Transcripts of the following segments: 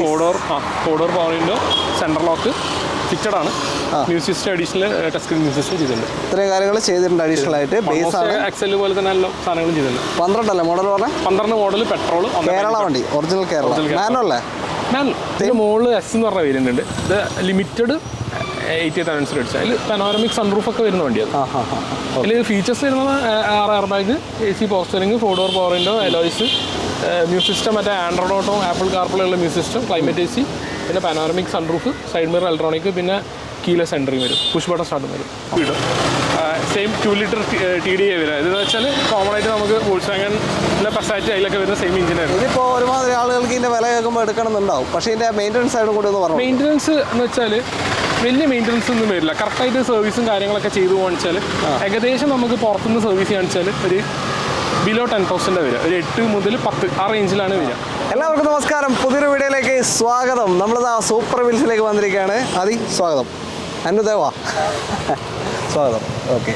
Four door power window, central lock fixed ആണ്. Music system additional touch screen music system ചെയ്തിട്ടുണ്ട്. ഇത്രയും കാര്യങ്ങൾ ചെയ്തിട്ടുണ്ട് അഡീഷണൽ ആയിട്ട്. ബേസ് ആണ് എക്സൽ പോലെ തന്നെ എല്ലാ സാധനങ്ങളും ചെയ്തിട്ടുണ്ട്. 12 അല്ലേ മോഡൽ പറഞ്ഞാൽ? 12 മോഡൽ പെട്രോൾ കേരള വണ്ടി, ഒറിജിനൽ കേരള മാനുവൽ അല്ലേ? ഇതിന് മുകളിൽ എസ് എന്ന് പറഞ്ഞ വേരിയന്റ് ഉണ്ട്. ഇത് ലിമിറ്റഡ് 80,000 അടിച്ചാൽ അതിൽ പനോരമിക് സൺറൂഫ് ഒക്കെ വരുന്ന വണ്ടിയാണ്. അതിൽ ഫീച്ചേഴ്സ് വരുന്നത് 6 air bag, AC power steering, 4 door power window, alloys, music system മറ്റേ ആൻഡ്രോയിഡ് ഓട്ടോ, ആപ്പിൾ കാർപ്ലേ ഉള്ള മ്യൂസിക് സിസ്റ്റം, ക്ലൈമറ്റ് AC, പിന്നെ panoramic sunroof, side mirror electronic, പിന്നെ കീലെസ് എൻട്രിങ് വരും, പുഷ് ബട്ടൺ സ്റ്റാർട്ടും വരും. സെയിം 2 ലിറ്റർ TDI വരും. ഇതെന്ന് വെച്ചാൽ common ആയിട്ട് നമുക്ക് വോൾസ്വാഗണിലെ പസാറ്റ് അതിലൊക്കെ വരുന്ന സെയിം എഞ്ചിനായിരുന്നു. ഇതിപ്പോൾ ഒരുമാതിരി ആളുകൾക്ക് ഇതിൻ്റെ വില കേൾക്കുമ്പോൾ എടുക്കണമെന്നുണ്ടാവും. പക്ഷേ ഇതിൻ്റെ മെയിൻ്റനൻസ് സൈഡും കൂടി ഒന്ന് പറഞ്ഞു. മെയിൻ്റനൻസ് എന്ന് വെച്ചാൽ വലിയ മെയിൻ്റനൻസ് ഒന്നും വരില്ല. കറക്റ്റായിട്ട് സർവീസും കാര്യങ്ങളൊക്കെ ചെയ്തു പോകാന്ന് ഏകദേശം നമുക്ക് പുറത്തുനിന്ന് സർവീസ് ചെയ്യാന്ന് ഒരു ബിലോ 10,000 വരിക. ഒരു 8 മുതൽ 10 ആ റേഞ്ചിലാണ് വരിക. എല്ലാവർക്കും നമസ്കാരം, പുതിയൊരു വീഡിയോയിലേക്ക് സ്വാഗതം. നമ്മളിതാ സൂപ്പർ വീൽസിലേക്ക് വന്നിരിക്കുകയാണ്. സ്വാഗതം. അനുദേവാ സ്വാഗതം. ഓക്കെ,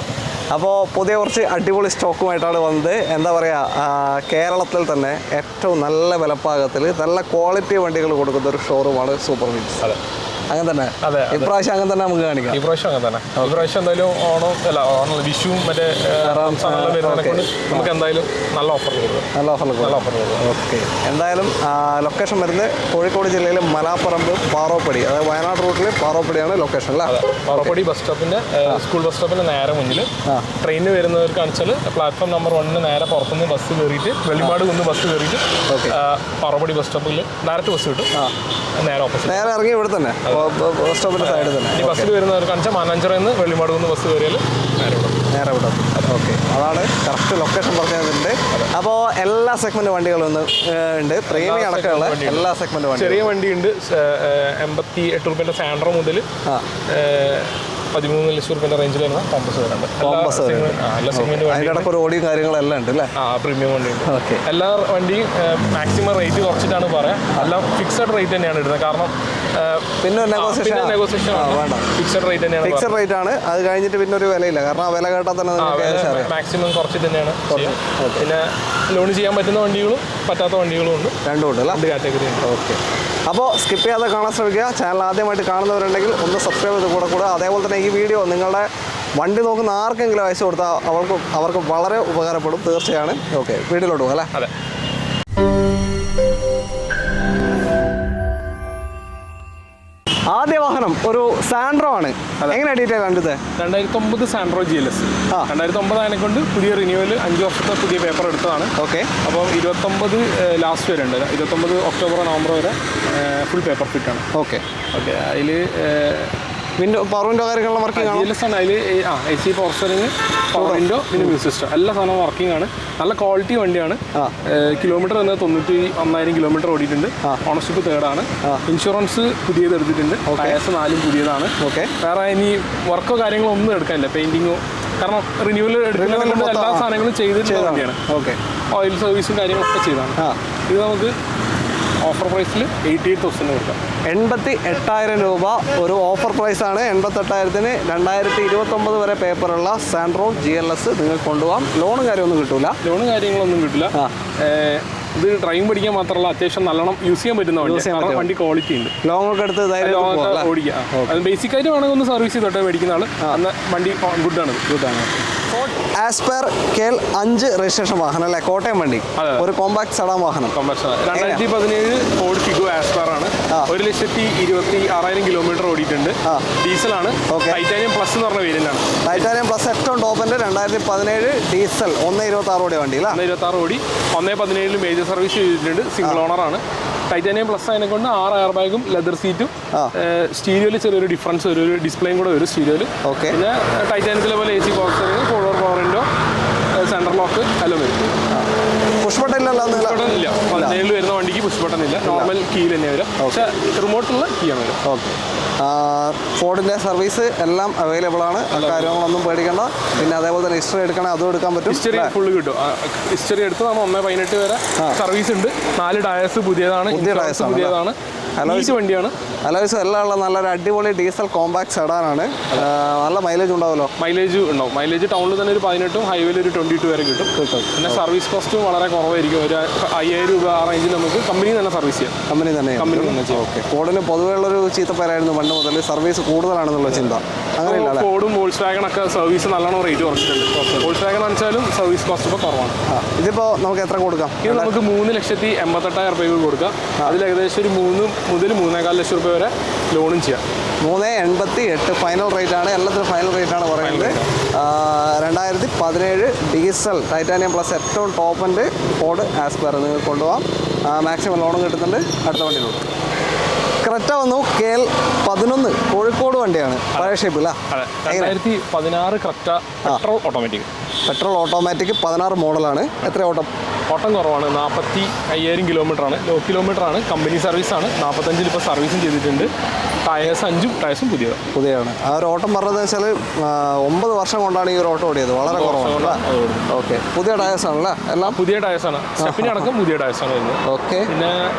അപ്പോൾ പുതിയ കുറച്ച് അടിപൊളി സ്റ്റോക്കുമായിട്ടാണ് വന്നത്. എന്താ പറയുക, കേരളത്തിൽ തന്നെ ഏറ്റവും നല്ല വിലപ്പാകത്തിൽ നല്ല ക്വാളിറ്റി വണ്ടികൾ കൊടുക്കുന്ന ഒരു ഷോറൂമാണ് സൂപ്പർ വീൽസ്. അതെ, അങ്ങനെ തന്നെ. ഇപ്രാവശ്യം അങ്ങനെ തന്നെ നമുക്ക് കാണിക്കാം. ഇപ്രാവശ്യം അങ്ങനെ തന്നെ. ഇപ്രാവശ്യം എന്തായാലും ഓണം വിഷുവും മറ്റേ നമുക്ക് എന്തായാലും നല്ല ഓഫർ ഓക്കെ. എന്തായാലും ലൊക്കേഷൻ വരുന്നത് കോഴിക്കോട് ജില്ലയിലെ മലാപ്പറമ്പ് പാറോപ്പടി, അതായത് വയനാട് റൂട്ടിൽ പാറോപ്പടിയാണ് ലൊക്കേഷൻ അല്ലേ? പാറോപ്പടി ബസ് സ്റ്റോപ്പിന്റെ സ്കൂൾ ബസ് സ്റ്റോപ്പിന്റെ നേരെ മുന്നിൽ ട്രെയിനിന് വരുന്നവർക്ക് കാണിച്ചാൽ പ്ലാറ്റ്ഫോം നമ്പർ 1 നേരെ പുറത്തുനിന്ന് ബസ് കയറിയിട്ട് വെള്ളിമാട് കുന്ന് ബസ് കയറിയിട്ട് പാറോപ്പടി ബസ് സ്റ്റോപ്പിൽ ഡയറക്റ്റ് ബസ് കിട്ടും. നേരെ ഓപ്പോസിറ്റ് നേരെ ഇറങ്ങി ഇവിടെ തന്നെ ബസ് സ്റ്റോപ്പിന്റെ സൈഡിൽ തന്നെ. ഈ ബസ്സിൽ വരുന്നവർക്ക് കാണിച്ചാൽ മാനാഞ്ചിറയിൽ നിന്ന് വെള്ളിമാട് കുന്ന് ബസ് കയറിയാൽ നേരെ വിടും. ഓക്കെ, അതാണ് കറക്റ്റ് ലൊക്കേഷൻ പറഞ്ഞിട്ടുണ്ട്. അപ്പോൾ എല്ലാ സെഗ്മെന്റ് വണ്ടികളും ഉണ്ട്, പ്രീമിയം അടക്കമുള്ള എല്ലാ സെഗ്മെന്റ് വണ്ടി. ചെറിയ വണ്ടിയുണ്ട്. 88 രൂപയുടെ സാൻഡ്രോ മുതൽ 13 ലക്ഷം രൂപയുടെ റേഞ്ചിൽ വരുന്ന കോമ്പസ് വരുന്നുണ്ട്. അതിനിടയ്ക്ക് ഒരു ഓടിയും കാര്യങ്ങളെല്ലാം ഉണ്ട് അല്ലേ? പ്രീമിയം വണ്ടി ഉണ്ട്. ഓക്കെ, എല്ലാ വണ്ടിയും മാക്സിമം റേറ്റ് കുറച്ചിട്ടാണ് പറയാം. എല്ലാം ഫിക്സഡ് റേറ്റ് തന്നെയാണ് ഇടുന്നത്. കാരണം പിന്നെ നെഗോസിയേഷൻ വേണ്ട, ഫിക്സഡ് റേറ്റ് തന്നെയാണ്. ഫിക്സഡ് റേറ്റ് ആണ്. അത് കഴിഞ്ഞിട്ട് പിന്നെ ഒരു വിലയില്ല. കാരണം ആ വില കേട്ടാൽ തന്നെ മാക്സിമം കുറച്ചിട്ട് തന്നെയാണ്. പിന്നെ ലോൺ ചെയ്യാൻ പറ്റുന്ന വണ്ടികളും പറ്റാത്ത വണ്ടികളും ഉണ്ട്. രണ്ടും ഉണ്ട്, 2 കാറ്റഗറി ഉണ്ട്. ഓക്കെ, അപ്പോൾ സ്കിപ്പ് ചെയ്യാതെ കാണാൻ ശ്രമിക്കുക. ചാനൽ ആദ്യമായിട്ട് കാണുന്നവരുണ്ടെങ്കിൽ ഒന്ന് സബ്സ്ക്രൈബ് ചെയ്ത് കൂടെ. അതേപോലെ തന്നെ ഈ വീഡിയോ നിങ്ങളുടെ വണ്ടി നോക്കുന്ന ആർക്കെങ്കിലും അയച്ചു കൊടുത്താൽ അവർക്ക് വളരെ ഉപകാരപ്പെടും തീർച്ചയാണ്. ഓക്കെ, വീഡിയോയിലോട്ട് പോകും അല്ലേ? അതെ. ആദ്യ വാഹനം ഒരു സാൻഡ്രോ ആണ്. എങ്ങനെ ഡീറ്റെയിൽ കണ്ടത്? 2009 സാൻഡ്രോ GLS. 2009 അതിനെ കൊണ്ട് പുതിയ റിന്യൂവൽ 5 വർഷത്തെ പുതിയ പേപ്പർ എടുത്തതാണ്. ഓക്കെ, അപ്പോൾ 29 ലാസ്റ്റ് വരെ ഉണ്ട്. 29 ഒക്ടോബർ നവംബർ വരെ ഫുൾ പേപ്പർ ഫിറ്റ് ആണ്. ഓക്കെ, അതിൽ പവർ വിൻഡോ കാര്യങ്ങളെല്ലാം വർക്കിംഗ് ആണ്. GLS ആണ്. അതിൽ AC power steering, power window, പിന്നെ മ്യൂസിക് സിസ്റ്റം എല്ലാ സാധനവും വർക്കിംഗ് ആണ്. നല്ല ക്വാളിറ്റി വണ്ടിയാണ്. കിലോമീറ്റർ വന്നത് 91,000 കിലോമീറ്റർ ഓടിയിട്ടുണ്ട്. ഓണർഷിപ്പ് 3rd ആണ്. ഇൻഷുറൻസ് പുതിയത് എടുത്തിട്ടുണ്ട്. ടയേഴ്സ് 4 പുതിയതാണ്. ഓക്കെ, വേറെ ഇനി വർക്കോ കാര്യങ്ങളോ ഒന്നും എടുക്കാനില്ല, പെയിന്റിങ്ങോ. കാരണം റിന്യൂവൽ എടുക്കുന്ന എല്ലാ സാധനങ്ങളും ചെയ്തിട്ടുള്ള വണ്ടിയാണ്. ഓക്കെ, ഓയിൽ സർവീസും കാര്യങ്ങളൊക്കെ ചെയ്താണ്. ഇത് നമുക്ക് ഓഫർ പ്രൈസിൽ 88,000 കൊടുക്കാം. 88,000 രൂപ ഒരു ഓഫർ പ്രൈസാണ്. 88,000-ന് 2029 വരെ പേപ്പറുള്ള സാൻഡ്രോ GLS നിങ്ങൾക്ക് കൊണ്ടുപോകാം. ലോണും കാര്യമൊന്നും കിട്ടില്ല. ലോണും കാര്യങ്ങളൊന്നും കിട്ടില്ല. ഇത് ഡ്രൈവിംഗ് പഠിക്കാൻ മാത്രമല്ല, അത്യാവശ്യം നല്ലോണം യൂസ് ചെയ്യാൻ പറ്റുന്ന വണ്ടി. വണ്ടി ക്വാളിറ്റി ഉണ്ട്. ലോങ് ഒക്കെ എടുത്ത് ഓടിക്കാം. അത് ബേസിക്കായിട്ട് വേണമെങ്കിൽ ഒന്ന് സർവീസ് ചെയ്തോട്ടെ മേടിക്കുന്ന ആൾ. അന്ന് വണ്ടി ഗുഡാണ്. ആസ്പെയർ KL 5 രജിസ്ട്രേഷൻ വാഹനം അല്ലേ? കോട്ടയം വണ്ടി, ഒരു കോമ്പാക്ട് സെഡാൻ വാഹനം. 2017 ഫോർഡ് ഫിഗോ ആസ്പെയർ ആണ്. 1,26,000 കിലോമീറ്റർ ഓടിയിട്ടുണ്ട്. ഡീസലാണ്. ടൈറ്റാനിയം പ്ലസ് എന്ന് പറഞ്ഞ വേരിയന്റ് ആണ്. ടൈറ്റാനിയം പ്ലസ് ഏറ്റവും ടോപ്പിന്റെ 2017 ഡീസൽ 126 ഓടി വണ്ടി. 126 ഓടി 117 മേജർ സർവീസ് ചെയ്തിട്ടുണ്ട്. സിംഗിൾ ഓണർ ആണ്. ടൈറ്റാനിയം പ്ലസ് അതിനെ കൊണ്ട് 6 എയർ ബാഗും ലെതർ സീറ്റും. സ്റ്റീരിയോയിൽ ചെറിയൊരു ഡിഫറൻസ് വരും, ഒരു ഡിസ്പ്ലേയും കൂടെ വരും സ്റ്റീരിയോയിൽ. പിന്നെ ടൈറ്റാനിയത്തിലെ പോലെ AC power steering, 4 door power window, central lock എല്ലാം വരും. പുഷ് ബട്ടൺ ഇല്ല. 17 വരുന്ന വണ്ടിക്ക് പുഷ് ബട്ടൺ ഇല്ല, നോർമൽ കീ തന്നെ വരും. പക്ഷേ റിമോട്ടുള്ള കീ ആണ് വരും. ഓക്കെ, ഫോർഡിൻ്റെ സർവീസ് എല്ലാം അവൈലബിൾ ആണ്. കാര്യങ്ങളൊന്നും പേടിക്കേണ്ട. പിന്നെ അതേപോലെ തന്നെ ഹിസ്റ്ററി എടുക്കണേ അതും എടുക്കാൻ പറ്റും. ഹിസ്റ്ററി ഫുള്ള് കിട്ടും. ഹിസ്റ്ററി എടുത്ത് നമ്മൾ 1/18 വരെ സർവീസ് ഉണ്ട്. 4 ടയേഴ്സ് പുതിയതാണ്. അലോയ്സ് വണ്ടിയാണ്. അലോയ്സ് എല്ലാം ഉള്ള നല്ലൊരു അടിപൊളി ഡീസൽ കോമ്പാക്ട് സെഡാനാണ്. നല്ല മൈലേജ് ഉണ്ടാവുമല്ലോ. മൈലേജ് ഉണ്ടാവും. മൈലേജ് ടൗണിൽ തന്നെ ഒരു 18, ഹൈവേയിൽ ഒരു 22 വരെ കിട്ടും. പിന്നെ സർവീസ് കോസ്റ്റും വളരെ കുറവായിരിക്കും. ഒരു 5000 രൂപ ആ റേഞ്ചിൽ നമുക്ക് കമ്പനി തന്നെ സർവീസ് ചെയ്യാം. കമ്പനി തന്നെ ചെയ്യാം. ഓക്കെ. ഫോർഡിന് പൊതുവെയുള്ളൊരു ചീത്തപ്പേരായിരുന്നു പണ്ട് മുതൽ, സർവീസ് കൂടുതലാണെന്നുള്ള ചിന്ത. അങ്ങനെയില്ല. ഫോർഡും വോൾസ്വാഗണൊക്കെ സർവീസ് നല്ലോണം റേറ്റ് കുറച്ചിട്ടുണ്ട്. വോൾസ്വാഗൺ വെച്ചാലും സർവീസ് കോസ്റ്റ് ഇപ്പോൾ കുറവാണ്. ഇതിപ്പോൾ നമുക്ക് എത്ര കൊടുക്കാം? ഇത് നമുക്ക് 3,88,000 രൂപയ്ക്ക് കൊടുക്കാം. അതിൽ ഏകദേശം ഒരു 3 മുതൽ 3.25 ലക്ഷം രൂപ വരെ ലോണും ചെയ്യാം. 3,88 ഫൈനൽ റേറ്റ് ആണ്. എല്ലാത്തിനും ഫൈനൽ റേറ്റ് ആണ് പറയുന്നത്. 2017 ഡീസൽ ടൈറ്റാനിയം പ്ലസ് ഏറ്റവും ടോപ്പ് ആൻഡ് ഫോർഡ് ആസ്പയർ നിങ്ങൾക്ക് കൊണ്ടുപോകാം. മാക്സിമം ലോണും കിട്ടുന്നുണ്ട്. അടുത്ത വണ്ടിയിലുണ്ട് ക്രെറ്റ വന്നു. KL11 കോഴിക്കോട് വണ്ടിയാണ്. പഴയ ഷേപ്പ് അല്ല? 2016 Creta petrol automatic. Petrol automatic 16 മോഡലാണ്. എത്ര ഓട്ടം കുറവാണ്. 45,000 കിലോമീറ്ററാണ്. ലോ കിലോമീറ്ററാണ്. കമ്പനി സർവീസാണ്. 45 ഇപ്പോൾ സർവീസും ചെയ്തിട്ടുണ്ട്. ടയേഴ്സ് 5 ടയേഴ്സും പുതിയതാണ്. ആ ഒരു ഓട്ടം പറഞ്ഞതെന്ന് വെച്ചാൽ 9 വർഷം കൊണ്ടാണ് ഈ ഒരു ഓട്ടം ഓടിയത്. വളരെ കുറവാണ്. ഓക്കെ. പുതിയ ടയേഴ്സ് ആണല്ലേ? എല്ലാം പുതിയ ടയേഴ്സാണ്. സ്റ്റെപ്പിന് അടക്കം പുതിയ ടയേഴ്സാണ് വരുന്നത്. ഓക്കെ. പിന്നെ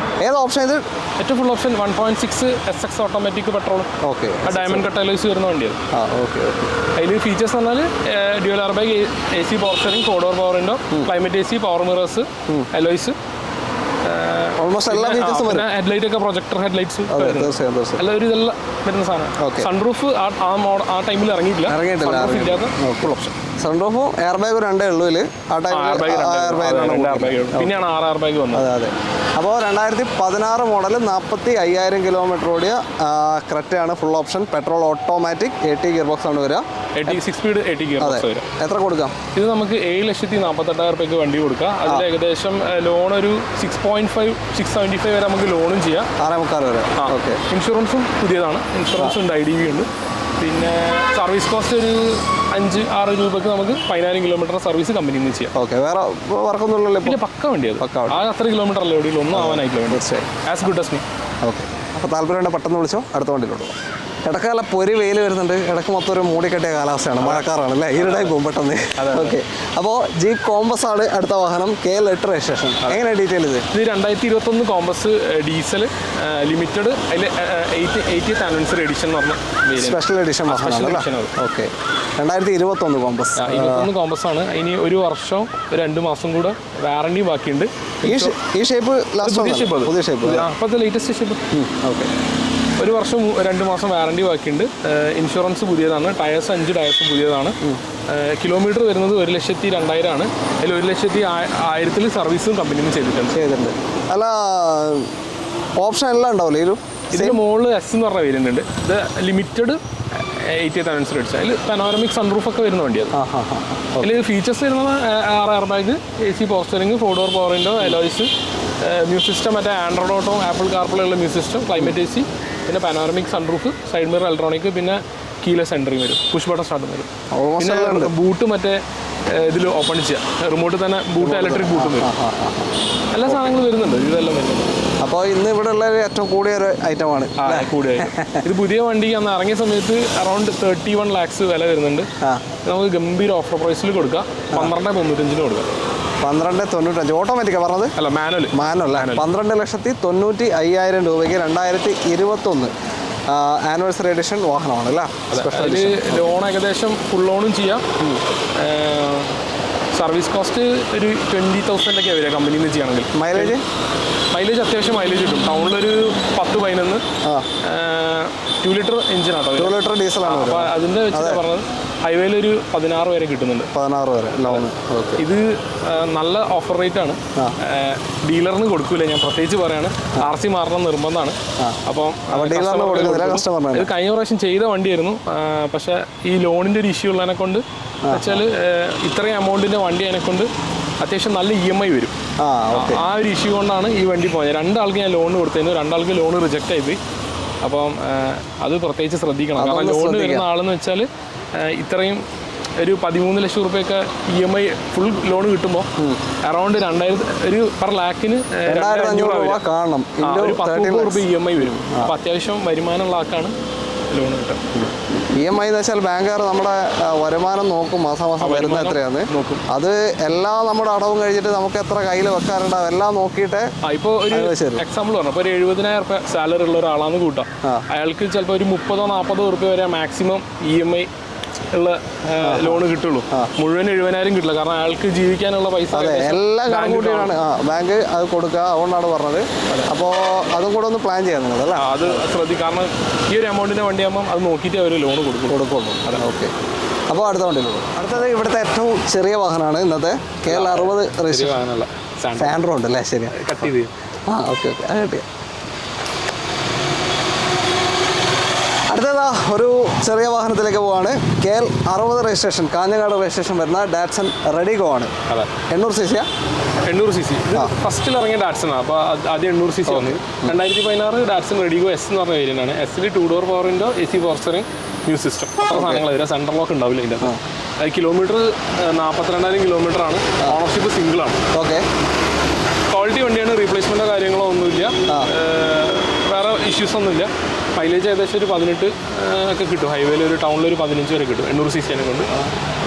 ഏത് ഓപ്ഷൻ ഇത്? ഏറ്റവും full option 1.6 SX automatic petrol. Okay. Diamond cut alloys വരുന്ന വണ്ടിയാണ്. ഓക്കെ. അതിൽ ഫീച്ചേഴ്സ് പറഞ്ഞാൽ dual air bag, AC power steering, 4 door power window, climate AC, power mirrors, alloys, almost എല്ലാ ഫീച്ചേഴ്സും വരും. ഹെഡ്ലൈറ്റ് ഒക്കെ പ്രൊജക്ടർ ഹെഡ്ലൈറ്റ്സ് എല്ലാം ഒരു ഇതെല്ലാം വരുന്ന സാധനം. സൺറൂഫ് ആ ടൈമിൽ ഇറങ്ങിയിട്ടില്ല. Full option. സൺറൂഫും എയർ ബാഗും രണ്ടേ ഉള്ളൂ ഇതിൽ. ആ ടൈമിൽ പിന്നെയാണ് 6 എയർ ബാഗ് വന്നത്. അതെ. അപ്പോൾ 2016 മോഡൽ 45,000 കിലോമീറ്റർ ഓടിയ ക്രെറ്റയാണ്. Full option petrol automatic 80 gear box ആണ് വരിക. 6 സ്പീഡ് 80 ഗിയർ ബോക്സ് വരിക. എത്ര കൊടുക്കാം? ഇത് നമുക്ക് 7,48,000 രൂപയ്ക്ക് വണ്ടി കൊടുക്കാം. അതിൽ ഏകദേശം ലോൺ ഒരു 6.5 675 വരെ നമുക്ക് ലോണും ചെയ്യാം. 6.25 വരെ. ഓക്കെ. ഇൻഷുറൻസും പുതിയതാണ്. ഇൻഷുറൻസ് ഉണ്ട്, IDV ഉണ്ട്. പിന്നെ സർവീസ് കോസ്റ്റ് ഒരു 5-6 രൂപയ്ക്ക് നമുക്ക് 10,000 കിലോമീറ്റർ സർവീസ് കമ്പനിയിൽ നിന്ന് ചെയ്യാം. ഓക്കെ. വേറെ വർക്കൊന്നുമില്ലല്ലോ? പിന്നെ പക്ക വണ്ടിയത്. അത്ര കിലോമീറ്റർ അല്ലേ എവിടെയും ഒന്നും ആവാനായിട്ടില്ല വേണ്ടി. As good as me. Okay. അപ്പോൾ താല്പര്യം പെട്ടെന്ന് വിളിച്ചോ. അടുത്ത വണ്ടിയിലോട്ട് പോകാം. ഇടക്കാല പൊരി വെയിൽ വരുന്നുണ്ട്. ഇടയ്ക്ക് മൊത്തം ഒരു മൂടിക്കെട്ടിയ കാലാവസ്ഥയാണ്. മഴക്കാറാണ് അല്ലേ? ഇരുടായി പോകും പെട്ടെന്ന്. ഓക്കെ. അപ്പോൾ ജീപ്പ് കോമ്പസ് ആണ് അടുത്ത വാഹനം. KL8 registration. എങ്ങനെയാണ് ഡീറ്റെയിൽ ഇത്? 2021 കോമ്പസ് ഡീസൽ ലിമിറ്റഡ്. അതിൽ 80th ആനിവേഴ്സറി എഡിഷൻ എന്ന് പറഞ്ഞ സ്പെഷ്യൽ എഡിഷൻ വാഹനമാണ്. ഓക്കെ. 2021 കോമ്പസ്. 21 കോമ്പസ് ആണ്. ഇനി 1 വർഷം 2 മാസം കൂടെ വാറണ്ടി ബാക്കിയുണ്ട്. ഈ ഷേപ്പ് പുതിയ ഷേപ്പ് അപ്പോഴത്തെ ലേറ്റസ്റ്റ് ഷേപ്പ്. ഓക്കെ. 1 വർഷം 2 മാസം വാറണ്ടി ബാക്കിയുണ്ട്. ഇൻഷുറൻസ് പുതിയതാണ്. ടയേഴ്സ് 5 ടയേഴ്സും പുതിയതാണ്. കിലോമീറ്റർ വരുന്നത് 1,02,000 ആണ്. അതിൽ 1,01,000 സർവീസും കമ്പനിയിൽ നിന്ന് ചെയ്തിട്ടുണ്ട്. അല്ല, ഓപ്ഷൻ എല്ലാം ഉണ്ടാവില്ലേ? ഇതിന് മുകളിൽ S എന്ന് പറഞ്ഞ വേരിയൻ്റ് ഉണ്ട്. ഇത് ലിമിറ്റഡ് 80th ആനിവേഴ്സറി അടിച്ച. അതിൽ പനോരമിക് സൺറൂഫ് ഒക്കെ വരുന്ന വണ്ടിയാണ്. അതിൽ ഫീച്ചേഴ്സ് വരുന്നത് 6 air bag, AC power steering, 4 door power window, alloys, music system, മറ്റേ ആൻഡ്രോയിഡ് ഓട്ടോ, ആപ്പിൾ കാർപ്ലേ ഉള്ള മ്യൂസിക് സിസ്റ്റം, ക്ലൈമറ്റ് AC, പിന്നെ panoramic sunroof, side mirror electronic, പിന്നെ കീലെസ് എൻട്രി വരും, പുഷ് ബട്ടൺ സ്റ്റാർട്ട് വരും. പിന്നെ ബൂട്ട് മറ്റേ ഇതിൽ ഓപ്പൺ ചെയ്യാം. റിമോട്ടിൽ തന്നെ ബൂട്ട്, ഇലക്ട്രിക് ബൂട്ടും വരും. എല്ലാ സാധനങ്ങളും വരുന്നുണ്ട്. ഇതെല്ലാം വരുന്നുണ്ട്. അപ്പോൾ ഇന്ന് ഇവിടെ ഉള്ള ഏറ്റവും കൂടിയ ഒരു ഐറ്റമാണ്. കൂടിയ ഇത് പുതിയ വണ്ടി അന്ന് ഇറങ്ങിയ സമയത്ത് അറൗണ്ട് 31 lakhs വില വരുന്നുണ്ട്. നമുക്ക് ഗംഭീര ഓഫർ പ്രൈസിൽ കൊടുക്കാം. 12,95,000 കൊടുക്കാം. 12,95,000 ഓട്ടോമാറ്റിക്കാണ് പറഞ്ഞത്? അല്ല, മാനുവൽ. 12,95,000 രൂപയ്ക്ക് 2021 ആനിവേഴ്സറി എഡിഷൻ വാഹനമാണ് അല്ലേ? അതിൽ ലോൺ ഏകദേശം ഫുൾ ലോണും ചെയ്യാം. സർവീസ് കോസ്റ്റ് ഒരു 20,000 വരിക കമ്പനിയിൽ നിന്ന് ചെയ്യുകയാണെങ്കിൽ. മൈലേജ് അത്യാവശ്യം മൈലേജ് കിട്ടും. ടൗണിലൊരു 10-11. 2 ലിറ്റർ എഞ്ചിനാട്ടോ. 2 ലിറ്റർ ഡീസലാണ്. അപ്പോൾ അതിൻ്റെ വെച്ചിട്ട് പറഞ്ഞത് ഹൈവേയിൽ ഒരു 16 വരെ കിട്ടുന്നുണ്ട്. 16 വരെ ലോൺ. ഇത് നല്ല ഓഫർ റേറ്റ് ആണ്. ഡീലറിന് കൊടുക്കൂല. ഞാൻ പ്രത്യേകിച്ച് പറയാണ്, RC മാറണം നിർബന്ധമാണ്. അപ്പം ഇത് കഴിഞ്ഞ പ്രാവശ്യം ചെയ്ത വണ്ടിയായിരുന്നു. പക്ഷേ ഈ ലോണിൻ്റെ ഒരു ഇഷ്യൂ ഉള്ളതിനെ കൊണ്ട് വെച്ചാൽ ഇത്രയും എമൗണ്ടിൻ്റെ വണ്ടി അതിനെക്കൊണ്ട് അത്യാവശ്യം നല്ല EMI വരും. ആ ഒരു ഇഷ്യൂ കൊണ്ടാണ് ഈ വണ്ടി പോയത്. 2 ആൾക്ക് ഞാൻ ലോൺ കൊടുത്തിരുന്നു. 2 ആൾക്ക് ലോൺ റിജക്റ്റ് ആയിപ്പോയി. അപ്പം അത് പ്രത്യേകിച്ച് ശ്രദ്ധിക്കണം. കാരണം ലോൺ വരുന്ന ആളെന്ന് വെച്ചാൽ ഇത്രയും ഒരു 13 ലക്ഷം രൂപയൊക്കെ EMI ഫുൾ ലോൺ കിട്ടുമ്പോൾ അറൗണ്ട് 2,000 ഒരു പെർ ലാക്കിന് 2,500 കാണണം. ഒരു 10,000 രൂപ EMI വരും. അപ്പോൾ അത്യാവശ്യം വരുമാനമുള്ള ആൾക്കാണ് ലോൺ കിട്ടും. EMI എന്ന് വെച്ചാൽ ബാങ്കുകാർ നമ്മുടെ വരുമാനം നോക്കും, മാസം വരുന്ന എത്രയാണ് നോക്കും. അത് എല്ലാം നമ്മുടെ അടവും കഴിഞ്ഞിട്ട് നമുക്ക് എത്ര കയ്യിൽ വെക്കാറുണ്ടാവും എല്ലാം നോക്കിയിട്ട്. ഇപ്പോൾ ഒരു എക്സാമ്പിൾ പറഞ്ഞു, ഇപ്പോൾ ഒരു 70,000 രൂപ സാലറി ഉള്ള ഒരാളാന്ന് കൂട്ടാം. അയാൾക്ക് ചിലപ്പോൾ ഒരു 30-40 രൂപ വരെ മാക്സിമം EMI ഉള്ള ലോണ് കിട്ടുള്ളൂ. മുഴുവൻ 70,000 കിട്ടില്ല, കാരണം അയാൾക്ക് ജീവിക്കാനുള്ള പൈസ എല്ലാം കണക്കൂട്ടിയാണ് ബാങ്ക് അത് കൊടുക്കുക, അതുകൊണ്ടാണ് പറഞ്ഞത്. അപ്പോൾ അതും കൂടെ ഒന്ന് പ്ലാൻ ചെയ്യാൻ നിങ്ങൾ അല്ലേ? അത് ശ്രദ്ധിക്കും, കാരണം ഈ ഒരു എമൗണ്ടിൻ്റെ വണ്ടിയാകുമ്പം അത് നോക്കിയിട്ട് അവർ ലോൺ കൊടുക്കുള്ളൂ. അതെ, ഓക്കെ. അപ്പോൾ അടുത്ത വണ്ടിയിലുള്ളൂ. അടുത്തത് ഇവിടുത്തെ ഏറ്റവും ചെറിയ വാഹനമാണ് ഇന്നത്തെ KL 60 രജിസ്ട്രേഷൻ സാൻഡ്രോ ഉണ്ട് അല്ലേ? ശരി, കട്ട് ചെയ്ത് ഓക്കെ അത് കിട്ടിയ. അടുത്തതാ ഒരു ചെറിയ വാഹനത്തിലേക്ക് പോവാണ്. KL 60 രജിസ്ട്രേഷൻ, കാഞ്ഞങ്ങാട് രജിസ്ട്രേഷൻ വരുന്ന ഡാറ്റ്സൺ റെഡിഗോ ആണ്. 800 cc. 800 cc ഫസ്റ്റിൽ ഇറങ്ങിയ ഡാറ്റ്സൺ. അപ്പോൾ ആദ്യം 800 cc വന്നത് 2016 ഡാറ്റ്സൺ റെഡിഗോ S എന്ന് പറഞ്ഞ വേരിയൻ്റ് ആണ്. എസ്സിൽ 2 door power window, AC power steering, new system, അത്ര സാധനങ്ങൾ വരിക. സെൻട്രൽ ലോക്ക് ഉണ്ടാവില്ല ഇതിൻ്റെ. കിലോമീറ്റർ 42,000 കിലോമീറ്റർ ആണ്. ഓണർഷിപ്പ് സിംഗിൾ ആണ്. ഓക്കെ, ക്വാളിറ്റി വണ്ടിയാണ്. റീപ്ലേസ്മെൻറ്റോ കാര്യങ്ങളോ ഒന്നുമില്ല, വേറെ ഇഷ്യൂസ് ഒന്നുമില്ല. മൈലേജ് ഏകദേശം ഒരു 18 ഒക്കെ കിട്ടും. ഹൈവേയിൽ ഒരു ടൗണിൽ ഒരു 15 വരെ കിട്ടും 800 cc കൊണ്ട്.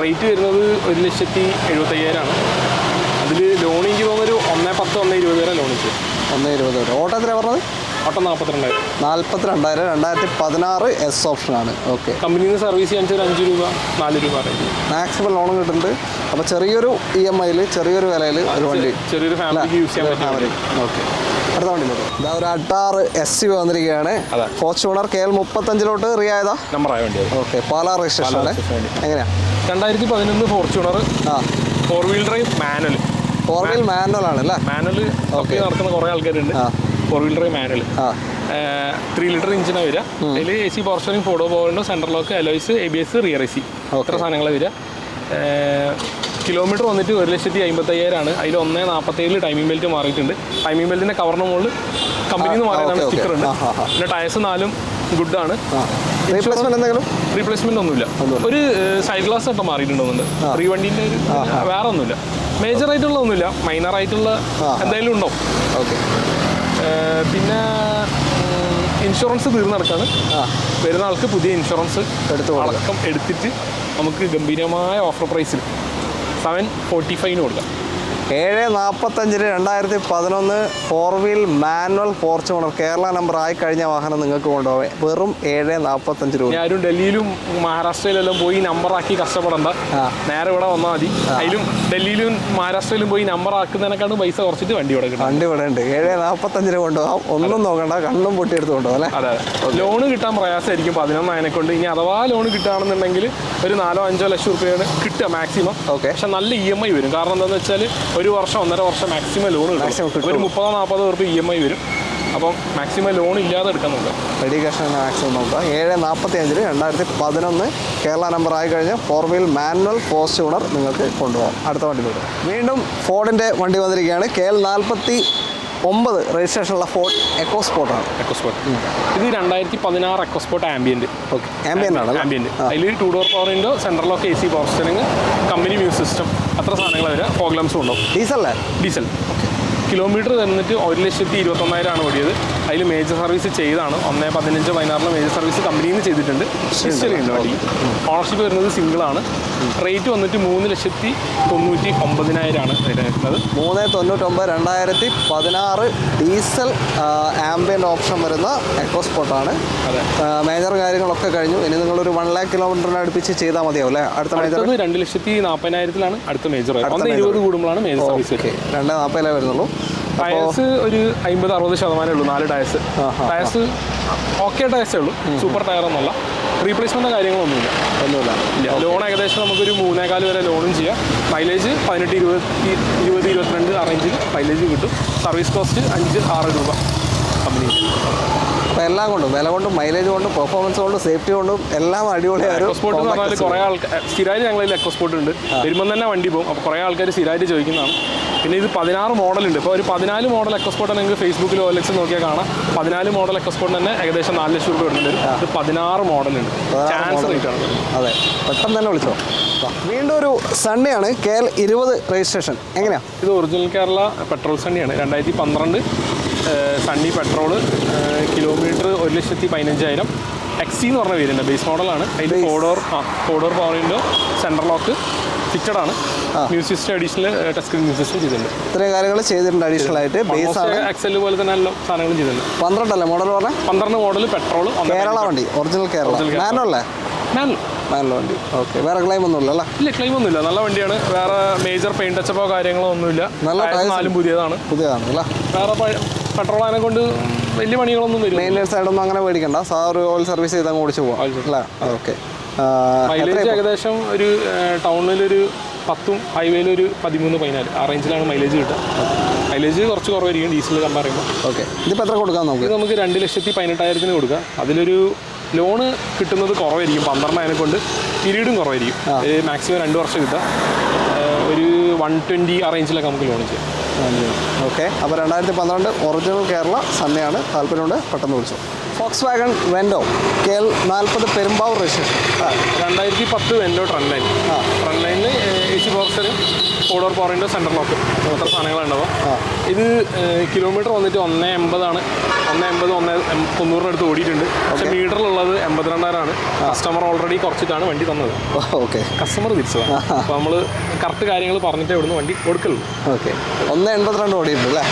റേറ്റ് വരുന്നത് 1,75,000 ആണ്. അതിൽ ലോൺ എനിക്ക് തോന്നുന്നൊരു 1,10, 1,20 വരെ ലോൺ ചെയ്യും. 1,20 വരെ. ഓട്ടോ എത്രയാണ് പറഞ്ഞത്? ഓട്ടം 42,000. 42,000. 2016 S ഓപ്ഷനാണ്. ഓക്കെ, കമ്പനിയിൽ നിന്ന് സർവീസ് ചെയ്യാൻ ഒരു 5 രൂപ 4 രൂപ റേറ്റ് മാക്സിമം ലോൺ കിട്ടുന്നുണ്ട്. അപ്പോൾ ചെറിയൊരു EMI-ൽ ചെറിയൊരു വിലയിൽ ഒരു വണ്ടി ചെറിയൊരു ഫാമിലിക്ക് യൂസ് ചെയ്യാൻ പറ്റും. ഓക്കെ, അടുത്ത വണ്ടി ഇതാ ഒരു അഡാറ് SUV വന്നിരിക്കുകയാണ്. ഫോർച്യൂണർ KL 35 റിയായതാ നമ്പറായ വണ്ടിയാണ്. ഓക്കെ, പാലാ രജിസ്ട്രേഷൻ ആണ്. എങ്ങനെയാ? 2011 Fortuner, 4 wheel drive manual. 4 wheel manual ആണ് അല്ലേ? മാനുവൽ ഒക്കെ നടക്കുന്ന കുറേ ആൾക്കാരുണ്ട്. 4 വീൽ ഡ്രൈവ് മാനുവൽ, 3 ലിറ്റർ എഞ്ചിനാണ് വരിക. അതിൽ AC power steering, 4 door power window, central lock, alloys, ABS, rear AC, ഇത്ര സാധനങ്ങളാണ് വരിക. കിലോമീറ്റർ വന്നിട്ട് 1,55,000 ആണ്. അതിൽ 1,47 ടൈമിംഗ് ബെൽറ്റ് മാറിയിട്ടുണ്ട്. ടൈമിംഗ് ബെൽറ്റിൻ്റെ കവറിന് മുകളിൽ കമ്പനിയിൽ നിന്ന് മാറിയതാണ് സ്റ്റിക്കർ ഉണ്ട്. പിന്നെ ടയർസ് 4 ഗുഡാണ്. റീപ്ലേസ്മെന്റ് ഒന്നുമില്ല. ഒരു സൈഡ് ഗ്ലാസ് ഒക്കെ മാറിയിട്ടുണ്ടോന്നുണ്ട്. ഈ വണ്ടീൻ്റെ ഒരു വേറെ ഒന്നുമില്ല, മേജർ ആയിട്ടുള്ള ഒന്നുമില്ല. മൈനർ ആയിട്ടുള്ള എന്തായാലും ഉണ്ടാവും. ഓക്കെ, പിന്നെ ഇൻഷുറൻസ് തീർന്നെടുക്കാണ്. വരുന്ന ആൾക്ക് പുതിയ ഇൻഷുറൻസ് അടക്കം എടുത്തിട്ട് നമുക്ക് ഗംഭീരമായ ഓഫർ പ്രൈസിൽ 745 കൊടുക്കാം. 745 2011 4 wheel manual Fortuner Kerala number ആയി കഴിഞ്ഞ വാഹനം നിങ്ങൾക്ക് കൊണ്ടുപോകാം. വെറും 745 രൂപ. ഞാനും ഡൽഹിയിലും മഹാരാഷ്ട്രയിലെല്ലാം പോയി നമ്പറാക്കി കഷ്ടപ്പെടണ്ട, നേരെ ഇവിടെ വന്നാൽ മതി. അതിലും ഡൽഹിയിലും മഹാരാഷ്ട്രയിലും പോയി നമ്പർ ആക്കുന്നതിനെക്കാളും പൈസ കുറച്ചിട്ട് വണ്ടി ഇവിടെ കിട്ടും. വണ്ടി ഇവിടെ ഉണ്ട്. 745 കൊണ്ടുപോകാം. ഒന്നും നോക്കണ്ട, കണ്ണും പൊട്ടിയെടുത്ത് കൊണ്ടുപോകാം അല്ലേ? അതെ, ലോണ് കിട്ടാൻ പ്രയാസമായിരിക്കും 11 കൊണ്ട്. ഇനി അഥവാ ലോണ് കിട്ടുകയാണെന്നുണ്ടെങ്കിൽ ഒരു 4-5 ലക്ഷം രൂപയാണ് കിട്ടുക മാക്സിമം. ഓക്കെ, പക്ഷെ നല്ല EMI വരും. കാരണം എന്താണെന്ന് വെച്ചാൽ 1 വർഷം 1.5 വർഷം മാക്സിമം ലോൺ കിട്ടും. ഒരു 30-40 പേർക്ക് EMI വരും. അപ്പം മാക്സിമം ലോൺ ഇല്ലാതെ എടുക്കാൻ നോക്കാം. റെഡി ക്യാഷ് മാക്സിമം നോക്കാം. 745 2011 കേരള നമ്പർ ആയി കഴിഞ്ഞ് 4 വീൽ മാനുവൽ ഫോർച്യൂണർ നിങ്ങൾക്ക് കൊണ്ടുപോകാം. അടുത്ത വണ്ടി വരും. വീണ്ടും ഫോർഡിൻ്റെ വണ്ടി വന്നിരിക്കുകയാണ്. KL 49 രജിസ്ട്രേഷനുള്ള ഫോർഡ് എക്കോസ്പോർട്ടാണ്. എക്കോസ്പോർട്ട് ഇത് 2016 എക്കോസ്പോർട്ട് ആംബിയൻറ്റ്. ഓക്കെ, ആംബിയൻ്റ് ആണ്. ആംബിയൻറ്റ് അതിൽ 2 door power window, central lock, AC power steering, company music system, അത്ര സാധനങ്ങൾ വരിക. ഫോഗ്ലംസും ഉണ്ടാവും. ഡീസൽ. കിലോമീറ്റർ തന്നിട്ട് 1,21,000 ആണ് ഓടിയത്. അതിൽ മേജർ സർവീസ് ചെയ്താണ്. 1,15-16 മേജർ സർവീസ് കമ്പനിയിൽ നിന്ന് ചെയ്തിട്ടുണ്ട്. ഹിസ്റ്ററി ഉണ്ട് വണ്ടി. ഓണർഷിപ്പ് വരുന്നത് സിംഗിളാണ്. റേറ്റ് വന്നിട്ട് 3,99,000 ആണ് വരുന്നത്. 3,99,000 2016 ഡീസൽ ആംബിയൻ്റ് ഓപ്ഷൻ വരുന്ന എക്കോസ്പോർട്ടാണ്. അതെ, മേജർ കാര്യങ്ങളൊക്കെ കഴിഞ്ഞു. ഇനി നിങ്ങളൊരു 1 lakh കിലോമീറ്ററിന് അടുപ്പിച്ച് ചെയ്താൽ മതിയാവും അല്ലേ? അടുത്ത മേജർ 2,40,000 അടുത്ത മേജർ. 1,20 കൂടുമ്പോഴാണ് മേജർ സർവീസ്. 2,40,000 വരുന്നുള്ളൂ. ടയർസ് ഒരു 50-60% ഉള്ളൂ. 4 ടയർസ്. ടയർസ് ഓക്കെ ടയർസേ ഉള്ളൂ, സൂപ്പർ ടയർ ഒന്നുമല്ല. റീപ്ലേസ്മെൻറ്റോ കാര്യങ്ങളൊന്നുമില്ല. ലോൺ ഏകദേശം നമുക്കൊരു 3.25 വരെ ലോണും ചെയ്യാം. മൈലേജ് 18-20-22 ആ റേഞ്ചിൽ മൈലേജ് കിട്ടും. സർവീസ് കോസ്റ്റ് 5-6 രൂപ കമ്പനി. അപ്പോൾ എല്ലാം കൊണ്ടും, വില കൊണ്ടും, മൈലേജ് കൊണ്ടും, പെർഫോമൻസ് കൊണ്ടും, സേഫ്റ്റി കൊണ്ടും എല്ലാം അടിപൊളിയായ എക്കോസ്പോർട്ട് എന്ന് പറഞ്ഞാൽ കുറേ ആൾക്കാർ സ്ഥിരമായിട്ട് ഞങ്ങളിൽ എക്കോസ്പോർട്ട് ഉണ്ട്. വരുമ്പം തന്നെ വണ്ടി പോകും. അപ്പോൾ കുറേ ആൾക്കാർ സ്ഥിരമായിട്ട് ചോദിക്കുന്നതാണ്. പിന്നെ ഇത് 16 മോഡലുണ്ട്. ഇപ്പോൾ ഒരു 14 മോഡൽ എക്കോസ്പോർട്ട് നിങ്ങൾക്ക് ഫേസ്ബുക്കിൽ OLX നോക്കിയാൽ കാണാം. 14 മോഡൽ എക്കോസ്പോർട്ട് തന്നെ ഏകദേശം 4 ലക്ഷം രൂപ വരുന്നുണ്ട്. ഇത് 16 മോഡലുണ്ട്. ചാൻസ് റേറ്റ് ആണ്. അതെ, പെട്ടെന്ന് തന്നെ വിളിച്ചോ. വീണ്ടും ഒരു സണ്ണിയാണ്. KL 20 registration. എങ്ങനെയാണ് ഇത്? ഒറിജിനൽ കേരള പെട്രോൾ സണ്ണിയാണ്. 2012 സണ്ണി പെട്രോള്. കിലോമീറ്റർ 1,15,000. XC എന്ന് പറഞ്ഞ പേരുണ്ട്. ബേസ് മോഡലാണ്. അതിൽ 4 door power window, central lock fitted ആണ്. Music system additional touch screen music system ചെയ്തിട്ടുണ്ട്. ഇത്രയും കാര്യങ്ങൾ ചെയ്തിട്ടുണ്ട് അഡീഷണൽ ആയിട്ട്. ബേസ് ആണ്. എക്സൽ പോലെ തന്നെ എല്ലാ സാധനങ്ങളും ചെയ്തിട്ടുണ്ട്. 12 അല്ലേ മോഡൽ പറഞ്ഞാൽ? 12 മോഡൽ പെട്രോൾ. കേരള വണ്ടി, ഒറിജിനൽ കേരള. മാനുവൽ അല്ലേ? മാനുവൽ. മാനുവൽ വണ്ടി. ഓക്കെ, വേറെ ക്ലെയിം ഒന്നുമില്ല അല്ലേ? ഇല്ല, ക്ലെയിം ഒന്നുമില്ല, നല്ല വണ്ടിയാണ്. വേറെ മേജർ പെയിന്റ് ടച്ചപ്പോ കാര്യങ്ങളോ ഒന്നുമില്ല. നാലും പുതിയതാണ് അല്ലേ? വേറെ പെട്രോൾ അതിനെ കൊണ്ട് വലിയ പണികളൊന്നും വരും. മെയിൻ്റെനൻസ് ആയിട്ടൊന്നും അങ്ങനെ മേടിക്കണ്ട, സാധാ ഒരു ഓയിൽ സർവീസ് ചെയ്താൽ ഓടിച്ചു പോകാം അല്ലേ? ഓക്കെ. മൈലേജ് ഏകദേശം ഒരു ടൗണിലൊരു 10, ഹൈവേയിലൊരു 13-14 ആ റേഞ്ചിലാണ് മൈലേജ് കിട്ടുക. മൈലേജ് കുറച്ച് കുറവായിരിക്കും ഡീസൽ കമ്പയർ ചെയ്യുമ്പോൾ. ഓക്കെ, ഇതിപ്പോൾ എത്ര കൊടുക്കാം നമുക്ക്? ഇത് നമുക്ക് 2,18,000 കൊടുക്കാം. അതിലൊരു ലോണ് കിട്ടുന്നത് കുറവായിരിക്കും, 12 കൊണ്ട് പീരീഡും കുറവായിരിക്കും. മാക്സിമം 2 വർഷം കിട്ടുക. ഒരു 120 ആ റേഞ്ചിലൊക്കെ നമുക്ക് ലോൺ ചെയ്യാം. ഓക്കെ, അപ്പോൾ 2012 ഒറിജിനൽ കേരള സണ്ണയാണ്. താല്പര്യമുണ്ട് പെട്ടെന്ന് വിളിച്ചു. Volkswagen Vento KL 40 Perumbavoor registration. 2010 Vento trend ലൈനിൽ AC ബോക്സർ, 4 പവർ വിൻഡോ, സെൻട്രൽ ലോക്ക്, അത്ര സാധനങ്ങളുണ്ടാവും. ഇത് കിലോമീറ്റർ വന്നിട്ട് 180 190 ഓടിയിട്ടുണ്ട്. പക്ഷേ മീറ്ററിലുള്ളത് 82,000. കസ്റ്റമർ ഓൾറെഡി കുറച്ചിട്ടാണ് വണ്ടി തന്നത്. ഓക്കെ, കസ്റ്റമർ തിരിച്ചതാണ്. അപ്പോൾ നമ്മൾ കറക്റ്റ് കാര്യങ്ങൾ പറഞ്ഞിട്ടേ ഇവിടുന്ന് വണ്ടി കൊടുക്കുള്ളൂ. ഓക്കെ, 182 ഓടിയിട്ടുണ്ട് അല്ലേ?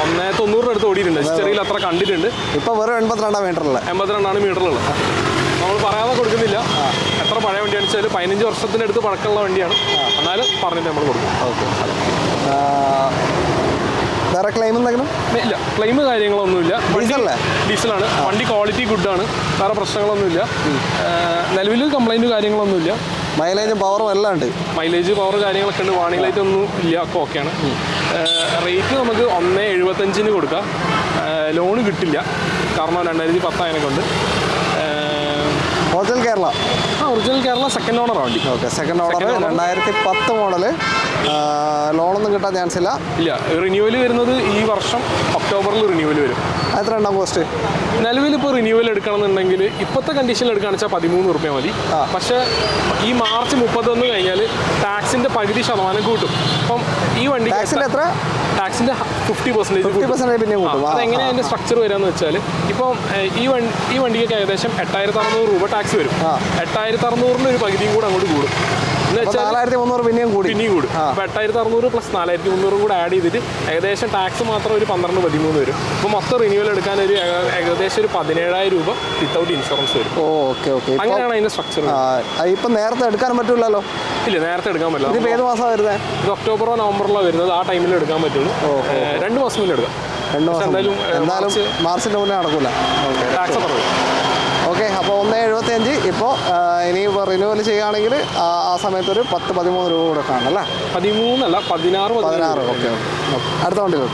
190 ഓടിയിട്ടുണ്ട്. ഹിസ്റ്ററിയിൽ അത്ര കണ്ടിട്ടുണ്ട്. ഇപ്പോൾ വെറും 82 മീറ്ററിലുള്ള 82 മീറ്ററിലുള്ളത്. നമ്മൾ പറയാതെ കൊടുക്കുന്നില്ല. എത്ര പഴയ വണ്ടിയാണെന്ന് വെച്ചാൽ 15 വർഷത്തിനടുത്ത് പഴക്കമുള്ള വണ്ടിയാണ്. എന്നാലും പറഞ്ഞിട്ട് നമ്മൾ കൊടുക്കും. ഓക്കെ, വേറെ ക്ലെയിം എന്തെങ്കിലും ഇല്ല, ക്ലെയിം കാര്യങ്ങളൊന്നുമില്ല. ഡീസലാണ്. വണ്ടി ക്വാളിറ്റി ഗുഡാണ്, വേറെ പ്രശ്നങ്ങളൊന്നുമില്ല. നിലവിൽ കംപ്ലൈൻറ്റ് കാര്യങ്ങളൊന്നുമില്ല. മൈലേജും പവറും എല്ലാം ഉണ്ട്. മൈലേജ് പവർ കാര്യങ്ങളൊക്കെ ഉണ്ട്. വാണിംഗ് ലൈറ്റ് ഒന്നും ഇല്ല, ഒക്കെ ഓക്കെയാണ്. റേറ്റ് നമുക്ക് 1,75 കൊടുക്കാം. ലോണ് കിട്ടില്ല, കാരണം 2010 അതിനെ കൊണ്ട്. Original Kerala. Original Kerala second owner വണ്ടി. Okay, second owner 2010 model. ലോണൊന്നും കിട്ടാൻ ചാൻസ് ഇല്ല. റിന്യൂവൽ വരുന്നത് ഈ വർഷം ഒക്ടോബറിൽ റിന്യൂവൽ വരും. എത്ര ഉണ്ടാവും കോസ്റ്റ്? നിലവിൽ ഇപ്പോൾ റിന്യൂവൽ എടുക്കണമെന്നുണ്ടെങ്കിൽ ഇപ്പോഴത്തെ കണ്ടീഷനിൽ എടുക്കുകയാണെന്ന് വെച്ചാൽ 13 രൂപ മതി. പക്ഷേ ഈ മാർച്ച് 31 കഴിഞ്ഞാൽ ടാക്സിൻ്റെ പകുതി ശതമാനം കൂട്ടും. അപ്പം ഈ വണ്ടി എത്ര? ടാക്സിൻ്റെ 50% പിന്നെ കൂട്ടും. അതെങ്ങനെയാണ് അതിൻ്റെ സ്ട്രക്ചർ വരികയെന്ന് വെച്ചാൽ, ഇപ്പം ഈ വണ്ടിക്ക് ഏകദേശം 8,600 രൂപ ടാക്സ് വരും. 8,600 ഒരു പകുതിയും കൂടെ അങ്ങോട്ട് കൂടും. എന്ന് വെച്ചാൽ 4,300 പിന്നെയും കൂടും. അപ്പോൾ 8,600 പ്ലസ് 4,300 കൂടെ ആഡ് ചെയ്തിട്ട് ഏകദേശം ടാക്സ് മാത്രം ഒരു 12-13 വരും. അപ്പോൾ മൊത്തം റിന്യൂവൽ എടുക്കാൻ ഒരു ഏകദേശം ഒരു 17,000 രൂപ വിത്തൗട്ട് ഇൻഷുറൻസ് വരും. ഓക്കെ, ഓക്കെ, അങ്ങനെയാണ് അതിൻ്റെ സ്ട്രക്ചർ. ഇപ്പം നേരത്തെ എടുക്കാൻ പറ്റില്ലല്ലോ? ഇല്ല, നേരത്തെ എടുക്കാൻ പറ്റില്ല. ഇത് ഏത് മാസമാണ് വരുന്നത്? ഇത് ഒക്ടോബറോ നവംബറിലോ വരുന്നത്. ആ ടൈമിൽ എടുക്കാൻ പറ്റുള്ളൂ. 2 മാസം മുന്നേ എടുക്കാം. 2 മാസം എന്തായാലും മാർച്ചിൻ്റെ മുന്നേ നടക്കില്ല. ടാക്സ് കുറവ്. ഓക്കെ, അപ്പോൾ 1,75. ഇപ്പോൾ ഇനി റിന്യൂവൽ ചെയ്യുകയാണെങ്കിൽ ആ സമയത്ത് ഒരു 10-13 രൂപ കൂടെ കാണും അല്ലേ? 13 അല്ല, 16. ഓക്കെ, അടുത്ത വണ്ടികൾ.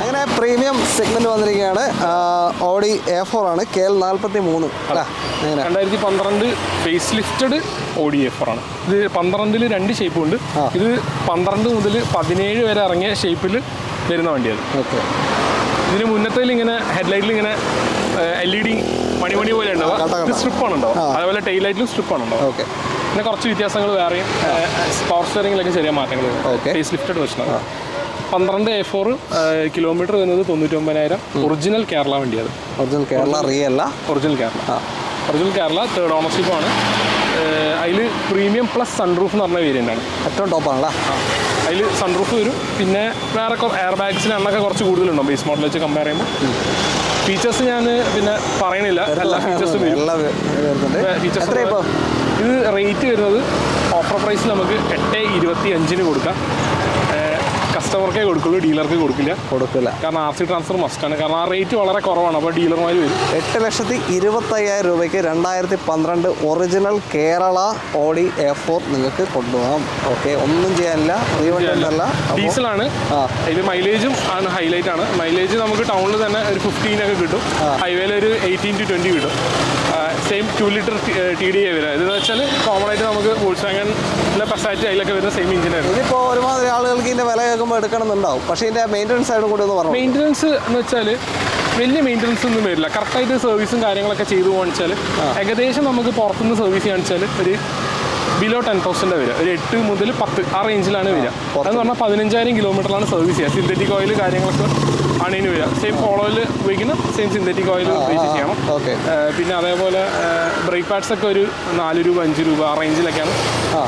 അങ്ങനെ പ്രീമിയം സെഗ്മെന്റ് വന്നിരിക്കുകയാണ്. ഓഡി A4 ആണ്. KL 43 അല്ലേ? 2012 ഫേസ് ലിഫ്റ്റഡ് ഓഡി A4 ആണ്. ഇത് 12-ൽ 2 ഷേപ്പ് ഉണ്ട്. ഇത് 12 മുതൽ 17 വരെ ഇറങ്ങിയ ഷേപ്പിൽ വരുന്ന വണ്ടിയാണ്. ഓക്കെ, ഇതിന് മുന്നത്തേൽ ഇങ്ങനെ ഹെഡ്ലൈറ്റിൽ ഇങ്ങനെ LED മണി പോലെ ഉണ്ടാവുക. ഇത് സ്ട്രിപ്പാണ് ഉണ്ടാവും. അതേപോലെ ടെയിൽ ലൈറ്റിലും സ്ട്രിപ്പാണ് ഉണ്ടാവും. ഓക്കെ, പിന്നെ കുറച്ച് വ്യത്യാസങ്ങൾ വേറെയും. പവർ സ്റ്റിയറിംഗിലൊക്കെ ചെറിയ മാറ്റങ്ങൾ. Face lifted വെർഷനാണ്. 12 A4 കിലോമീറ്റർ വരുന്നത് 99,000. ഒറിജിനൽ കേരള വണ്ടിയാണ്. ഒറിജിനൽ കേരള റിയല്ല? ഒറിജിനൽ കേരള 3rd ഓണർഷിപ്പാണ്. അതിൽ പ്രീമിയം പ്ലസ് സൺറൂഫ് എന്ന് പറഞ്ഞ വേരിയൻ്റ് ആണ്. ഏറ്റവും ടോപ്പാണല്ലോ. അതിൽ സൺറൂഫ് വരും. പിന്നെ വേറെ എയർ ബാഗ്സിന് എണ്ണൊക്കെ കുറച്ച് കൂടുതലുണ്ടാവും ബേസ് മോഡൽ വെച്ച് കമ്പയർ ചെയ്യുമ്പോൾ. ഫീച്ചേഴ്സ് ഞാൻ പിന്നെ പറയണില്ല, എല്ലാ ഫീച്ചേഴ്സും വരും. ഇത് റേറ്റ് വരുന്നത് ഓഫർ പ്രൈസിൽ നമുക്ക് 8,25 കൊടുക്കാം. കസ്റ്റമർക്കേ കൊടുക്കുള്ളൂ, ഡീലർക്ക് കൊടുക്കില്ല. കാരണം RC ട്രാൻസ്ഫർ മസ്റ്റാണ്. കാരണം ആ റേറ്റ് വളരെ കുറവാണ്. അപ്പോൾ ഡീലർമാർ വരും. 8,25,000 രൂപയ്ക്ക് 2012 ഒറിജിനൽ കേരള ഓഡി A4 നിങ്ങൾക്ക് കൊണ്ടുപോകാം. ഓക്കെ, ഒന്നും ചെയ്യാനില്ല, റീവണ്ടല്ല, ഡീസലാണ്. ഇത് മൈലേജും ആണ് ഹൈലൈറ്റ് ആണ്. മൈലേജ് നമുക്ക് ടൗണിൽ തന്നെ ഒരു 15 ഒക്കെ കിട്ടും. ഹൈവേയിൽ ഒരു 18 to 20 കിട്ടും. സെയിം 2 ലിറ്റർ TDI വരിക. ഇതെന്ന് വെച്ചാൽ കോമൺ ആയിട്ട് നമുക്ക് വോൾസ്വാഗണിലെ പസാറ്റ് അതിലൊക്കെ വരുന്ന സെയിം എഞ്ചിനായിരുന്നു. ഇതിപ്പോൾ ഒരുമാതിരി ആളുകൾക്ക് ഇതിൻ്റെ വില കേൾക്കുമ്പോൾ എടുക്കണമെന്നുണ്ടാവും. പക്ഷേ ഇതിൻ്റെ മെയിൻ്റനൻസ് ആയിട്ട് കൂടി ഒന്ന് പറഞ്ഞു. മെയിൻ്റനൻസ് എന്ന് വെച്ചാൽ വലിയ മെയിൻ്റനൻസ് ഒന്നും വരില്ല. കറക്റ്റായിട്ട് സർവീസും കാര്യങ്ങളൊക്കെ ചെയ്തു പോകാന്ന് വെച്ചാൽ ഏകദേശം നമുക്ക് പുറത്തുനിന്ന് സർവീസ് ചെയ്യാന്ന് വെച്ചാൽ ഒരു ബിലോ 10,000 വരിക. ഒരു 8 മുതൽ 10 ആ റേഞ്ചിലാണ് വരിക. അതെന്ന് പറഞ്ഞാൽ 15,000 കിലോമീറ്ററിലാണ് സർവീസ് ചെയ്യുക. സിന്തറ്റിക് ഓയിൽ കാര്യങ്ങളൊക്കെ ആണ് ഇതിന് വരിക. സെയിം ഓയിൽ ഉപയോഗിക്കുന്ന സെയിം സിന്തറ്റിക് ഓയിൽ ഉപയോഗിച്ച് ചെയ്യണം. പിന്നെ അതേപോലെ ബ്രേക്ക് പാഡ്സ് ഒക്കെ ഒരു 4 രൂപ 5 രൂപ ആ റേഞ്ചിലൊക്കെയാണ്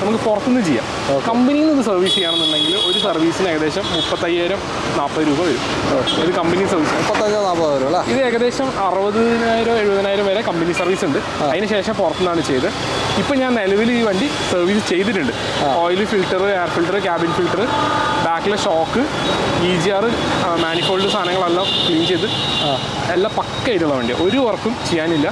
നമുക്ക് പുറത്തുനിന്ന് ചെയ്യാം. കമ്പനിയിൽ നിന്ന് സർവീസ് ചെയ്യണമെന്നുണ്ടെങ്കിൽ ഒരു സർവീസിന് ഏകദേശം 35,000-40 രൂപ വരും. ഇത് കമ്പനി സർവീസ് 35-40 വരും അല്ലേ? ഇത് ഏകദേശം 60,000-70,000 വരെ കമ്പനി സർവീസ് ഉണ്ട്. അതിന് ശേഷം പുറത്തുനിന്നാണ് ചെയ്തത്. ഇപ്പം ഞാൻ നിലവിൽ ഈ വണ്ടി സർവീസ് ചെയ്തിട്ടുണ്ട്. Oil filter, air filter, cabin filter, ബാക്കിലെ ഷോക്ക്, EGR, മാനിഫോൾഡ് സാധനങ്ങളെല്ലാം ക്ലീൻ ചെയ്ത് എല്ലാം പക്കയായിട്ടുള്ള വണ്ടിയാണ്. ഒരു വർക്കും ചെയ്യാനില്ല.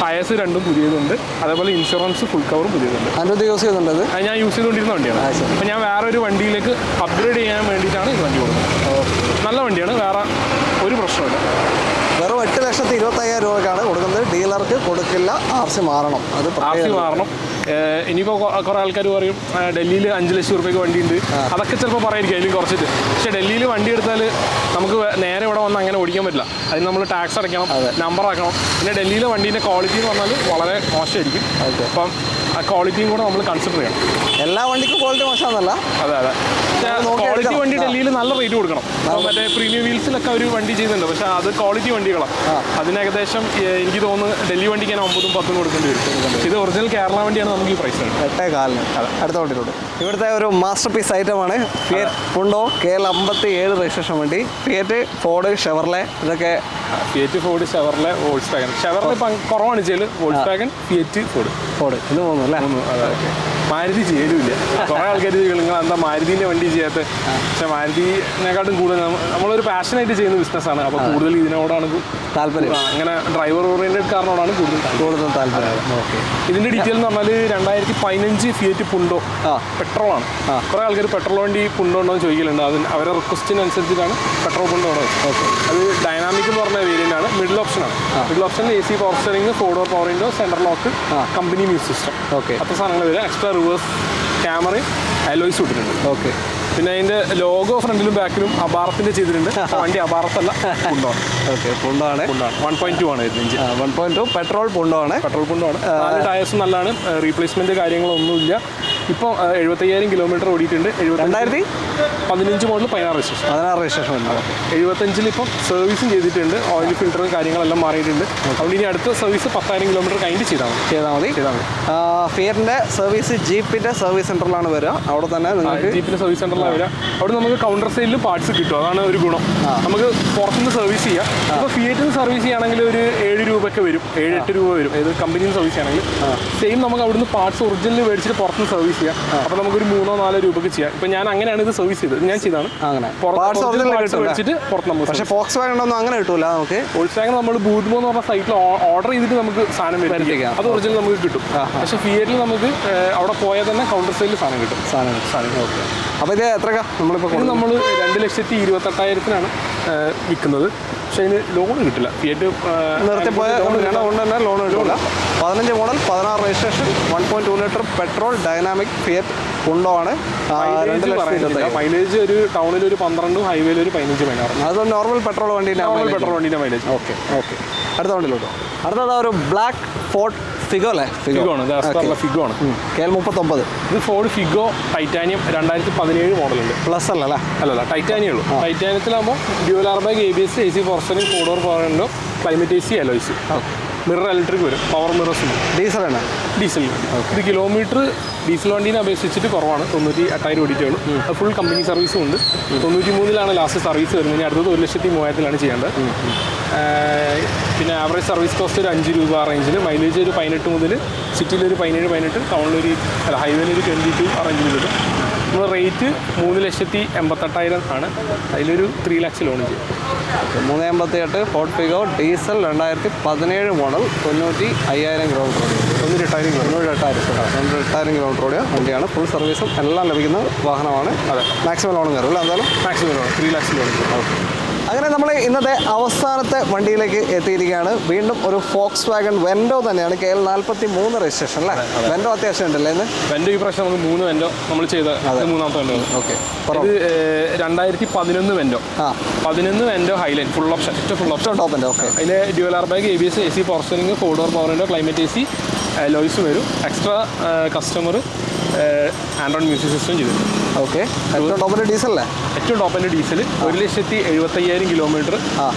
ടയേഴ്സ് രണ്ടും പുതിയതുണ്ട്. അതേപോലെ ഇൻഷുറൻസ് ഫുൾ കവറും പുതിയതുണ്ട്. അതിനകത്ത് യൂസ് ചെയ്യുന്നുണ്ട്. അത് ഞാൻ യൂസ് ചെയ്തുകൊണ്ടിരുന്ന വണ്ടിയാണ്. അപ്പോൾ ഞാൻ വേറെ ഒരു വണ്ടിയിലേക്ക് അപ്ഗ്രേഡ് ചെയ്യാൻ വേണ്ടിയിട്ടാണ് ഈ വണ്ടി കൊടുക്കുന്നത്. നല്ല വണ്ടിയാണ്, വേറെ ഒരു പ്രശ്നമില്ല. വെറും 8,25,000 രൂപയ്ക്കാണ് കൊടുക്കുന്നത്. ഡീലർക്ക് കൊടുക്കില്ല. RC മാറണം. അത് RC മാറണം. ഇനിയിപ്പോൾ കുറേ ആൾക്കാർ പറയും ഡൽഹിയിൽ 5 ലക്ഷം രൂപയ്ക്ക് വണ്ടിയുണ്ട്. അതൊക്കെ ചിലപ്പോൾ പറയായിരിക്കും അതിൽ കുറച്ചിട്ട്. പക്ഷേ ഡൽഹിയിൽ വണ്ടി എടുത്താൽ നമുക്ക് നേരെ ഇവിടെ വന്ന് അങ്ങനെ ഓടിക്കാൻ പറ്റില്ല. അതിന് നമ്മൾ ടാക്സ് അടയ്ക്കണം, നമ്പർ ആക്കണം. പിന്നെ ഡൽഹിയിലെ വണ്ടീൻ്റെ ക്വാളിറ്റി എന്ന് പറഞ്ഞാൽ വളരെ മോശമായിരിക്കും. അപ്പം ആ ക്വാളിറ്റിയും കൂടെ നമ്മൾ കൺസിഡർ ചെയ്യണം. എല്ലാ വണ്ടിക്കും ക്വാളിറ്റി മോശമാണെന്നല്ല. അതെ. ക്വാളിറ്റി വണ്ടി ഡൽഹിയിൽ നല്ല റേറ്റ് കൊടുക്കണം. മറ്റേ പ്രീമിയം വീൽസിലൊക്കെ ഒരു വണ്ടി ചെയ്യുന്നുണ്ട്. പക്ഷേ അത് ക്വാളിറ്റി വണ്ടികളാണ്. അതിന് ഏകദേശം എനിക്ക് തോന്നുന്നു ഡൽഹി വണ്ടിക്ക് ഞാൻ 9 10 കൊടുക്കേണ്ടി വരും. ഇത് ഒറിജിനൽ കേരള വണ്ടിയാണ് നമുക്ക് ഈ പ്രൈസ്. 8,400. അടുത്ത വണ്ടിയിലോട്ട്. ഇവിടുത്തെ ഒരു മാസ്റ്റർ പീസ് ഐറ്റമാണ് ഫിയറ്റ് പുണ്ടോ KL57 രജിസ്ട്രേഷൻ വണ്ടി. ഫിയറ്റ്, ഫോർഡ്, ഷെവർലെ, ഇതൊക്കെ. Fiat, Ford, Chevrolet, Volkswagen. Chevrolet കുറവാണ് ചെയ്യൽ. വോൾക്സ്വാഗൻ, ഫിയറ്റ്, ഫോർഡ് ഇത് മൂന്നും അല്ലേ? അതെ. മാരുതി ചെയ്യലുമില്ല. കുറേ ആൾക്കാർ നിങ്ങൾ എന്താ മാരുതിൻ്റെ വണ്ടി ചെയ്യാത്ത? പക്ഷേ മാരുതിനെക്കാട്ടും കൂടുതൽ നമ്മളൊരു പാഷനായിട്ട് ചെയ്യുന്ന ബിസിനസ്സാണ്. അപ്പോൾ കൂടുതൽ ഇതിനോടാണ് താല്പര്യം. അങ്ങനെ ഡ്രൈവർ ഓറിയൻറ്റഡ് കാറിനോടാണ് കൂടുതൽ താല്പര്യം. ഓക്കെ. ഇതിൻ്റെ ഡീറ്റെയിൽ എന്ന് പറഞ്ഞാൽ 2015 ഫിയറ്റ് പുണ്ടോ പെട്രോളാണ്. കുറേ ആൾക്കാർ പെട്രോൾ വണ്ടി പുണ്ടോ ഉണ്ടോ എന്ന് ചോദിക്കലുണ്ട്. അവരുടെ റിക്വസ്റ്റിനനുസരിച്ചിട്ടാണ് പെട്രോൾ പുണ്ടോ ഉള്ളത്. ഓക്കെ. അത് ഡൈനാമിക് എന്ന് പറഞ്ഞ വേരിയൻ്റാണ്. മിഡിൽ ഓപ്ഷനാണ്. മിഡിൽ ഓപ്ഷനിൽ AC power steering, 4 door power window, central lock, company music system. Okay. അത്ര സാധനങ്ങൾ വരും. എക്സ്ട്രാ റിവേഴ്സ് ക്യാമറയും അലോയ്സ് ഇട്ടിട്ടുണ്ട്. ഓക്കെ. പിന്നെ അതിൻ്റെ ലോഗോ ഫ്രണ്ടിലും ബാക്കിലും അബാറത്തിൻ്റെ ചെയ്തിട്ടുണ്ട്. വണ്ടി അബാറത്തല്ല, പുണ്ടോണ്. ഓക്കെ. പുണ്ടോണ്. 1.2 ആണ് ഇതിൻ്റെ. 1.2 പെട്രോൾ പുണ്ടോണ്. 4 ടയേഴ്സും നല്ലതാണ്. റീപ്ലേസ്മെൻറ്റ് കാര്യങ്ങളൊന്നുമില്ല. ഇപ്പോൾ 75,000 കിലോമീറ്റർ ഓടിയിട്ടുണ്ട്. 2015 മോഡൽ 16 രജിസ്ട്രേഷൻ. 75 ഇപ്പം സർവീസും ചെയ്തിട്ടുണ്ട്. ഓയിൽ ഫിൽറ്ററും കാര്യങ്ങളെല്ലാം മാറിയിട്ടുണ്ട്. അതുകൊണ്ട് ഇനി അടുത്ത സർവീസ് 10,000 കിലോമീറ്റർ കഴിഞ്ഞിട്ട് ചെയ്താൽ മതി. ഫിയറ്റിൻ്റെ സർവീസ് ജീപ്പിൻ്റെ സർവീസ് സെൻ്ററിലാണ് വരിക. അവിടെ തന്നെ നിങ്ങൾക്ക് ജീപ്പിൻ്റെ സർവീസ് സെൻ്ററിലാണ് വരിക. അവിടെ നമുക്ക് കൗണ്ടർ സൈഡിൽ പാർട്സ് കിട്ടും. അതാണ് ഒരു ഗുണം. നമുക്ക് പുറത്തുനിന്ന് സർവീസ് ചെയ്യാം. ഇപ്പോൾ ഫിയറ്റിന് സർവീസ് ചെയ്യുകയാണെങ്കിൽ ഒരു 7 രൂപയൊക്കെ വരും, 7-8 രൂപ വരും. ഏത് കമ്പനിയിൽ നിന്ന് സർവീസ് ചെയ്യണമെങ്കിൽ സെയിം നമുക്ക് അവിടുന്ന് പാർട്സ് ഒറിജിനൽ മേടിച്ചിട്ട് പുറത്തുനിന്ന് സർവീസ് ചെയ്യാം. അപ്പോൾ നമുക്കൊരു 3-4 രൂപയ്ക്ക് ചെയ്യാം. ഇപ്പം ഞാൻ അങ്ങനെയാണ് ഇത് സർവീസ് ചെയ്തത്. ഞാൻ ചെയ്താണ് അങ്ങനെ മേടിച്ചിട്ട് പുറത്ത് നമ്മൾ. പക്ഷേ ഫോക്സ് വാഗൺ ഒന്നും അങ്ങനെ കിട്ടൂല. നമുക്ക് വോൾക്സ് വാഗൺ നമ്മൾ ബൂത്ത്മോ എന്ന് പറഞ്ഞ സൈറ്റിൽ ഓർഡർ ചെയ്തിട്ട് നമുക്ക് സാധനം വരുത്തിക്കാം. അത് ഒറിജിനൽ നമുക്ക് കിട്ടും. പക്ഷേ ഫിയറ്റിൽ നമുക്ക് അവിടെ പോയാൽ തന്നെ കൗണ്ടർ സൈഡിൽ സാധനം കിട്ടും. ഓക്കെ. അപ്പോൾ ഇത് എത്രക്കാ നമ്മളിപ്പോൾ നമ്മൾ 2,28,000-നാണ് വിൽക്കുന്നത്. പക്ഷേ അതിന് ലോൺ കിട്ടില്ല. ഫിയറ്റ് നിർത്തിപ്പോയ കൊണ്ട് തന്നെ ലോൺ കിട്ടില്ല. 15 model 16 registration 1.2 litre petrol dynamic Fiat പുണ്ടോ ആണ്. മൈലേജ് ഒരു ടൗണിൽ ഒരു 12, ഹൈവേയിൽ ഒരു 15-16. അത് നോർമൽ പെട്രോൾ വണ്ടീൻ്റെ മൈലേജ്. ഓക്കെ. അടുത്ത വണ്ടിയിലോട്ടോ. അടുത്തത് ഒരു ബ്ലാക്ക് ഫോർഡ് ഫിഗോ അല്ലേ? ഫിഗോ ആണ്. KL39. ഇത് ഫോർഡ് ഫിഗോ ടൈറ്റാനിയം 2017 മോഡലുണ്ട്. പ്ലസ് അല്ലല്ല ടൈറ്റാനിയം ഉള്ളൂ. ടൈറ്റാനിയത്തിലാകുമ്പോൾ dual airbag, ABS, AC power steering, 4 door power window, climate AC, alloys, mirror electric വരും, പവർ മിറേഴ്സ് ഉണ്ട്. ഡീസലാണ്. ഡീസൽ. ഇത് കിലോമീറ്റർ ഡീസൽ വണ്ടീനെ അപേക്ഷിച്ചിട്ട് കുറവാണ്. 98,000 ഓടിയിട്ടുള്ളൂ. അത് ഫുൾ കമ്പനി സർവീസും ഉണ്ട്. 93-ലാണ് ലാസ്റ്റ് സർവീസ് വരുന്നത്. ഇനി അടുത്തത് 1,03,000-ലാണ് ചെയ്യേണ്ടത്. പിന്നെ ആവറേജ് സർവീസ് കോസ്റ്റ് ഒരു 5 രൂപ റേഞ്ചിൽ. മൈലേജ് ഒരു 18 മുതൽ സിറ്റിയിൽ ഒരു 17-18, ടൗണിലൊരു ഹൈവേയിൽ ഒരു 22 ആ റേഞ്ചിൽ കിട്ടും. നമ്മൾ റേറ്റ് 3,88,000 ആണ്. അതിലൊരു 3 lakhs ലോൺ ചെയ്യും. 388 Ford Figo diesel 2017 model 95,000 kilometre ഓടിയ 98,000 കിലോമീറ്റർ ഓടിയ വണ്ടിയാണ്. ഫുൾ സർവീസും എല്ലാം ലഭിക്കുന്ന വാഹനമാണ്. അതെ. മാക്സിമം ലോൺ കയറും അല്ലേ? എന്തായാലും maximum loan 3 lakhs loan. Okay. അങ്ങനെ നമ്മൾ ഇന്നത്തെ അവസാനത്തെ വണ്ടിയിലേക്ക് എത്തിയിരിക്കുകയാണ്. വീണ്ടും ഒരു ഫോക്സ് വാഗൺ വെൻഡോ തന്നെയാണ്. KL43 രജിസ്ട്രേഷൻ അല്ലേ? വെൻഡോ അത്യാവശ്യം ഉണ്ടല്ലേ ഇന്ന്? വെൻഡോ ഈ പ്രാവശ്യം നമുക്ക് 3 വെൻഡോ നമ്മൾ ചെയ്ത 3ാമത്തെ വെൻഡോ. ഓക്കെ. ഇത് 2011 Vento. 11 Vento highline full option ടോപ്പിൻ്റെ. ഓക്കെ. അതിന് dual airbag, ABS, AC power steering, 4 door power window, climate AC, alloys വരും. Extra customer Android music system ചെയ്തു. ഓക്കെ, ഏറ്റവും ടോപ്പിൻ്റെ ഡീസലല്ലേ? ഏറ്റവും ടോപ്പിൻ്റെ ഡീസൽ 1,70,75,000 കിലോമീറ്റർ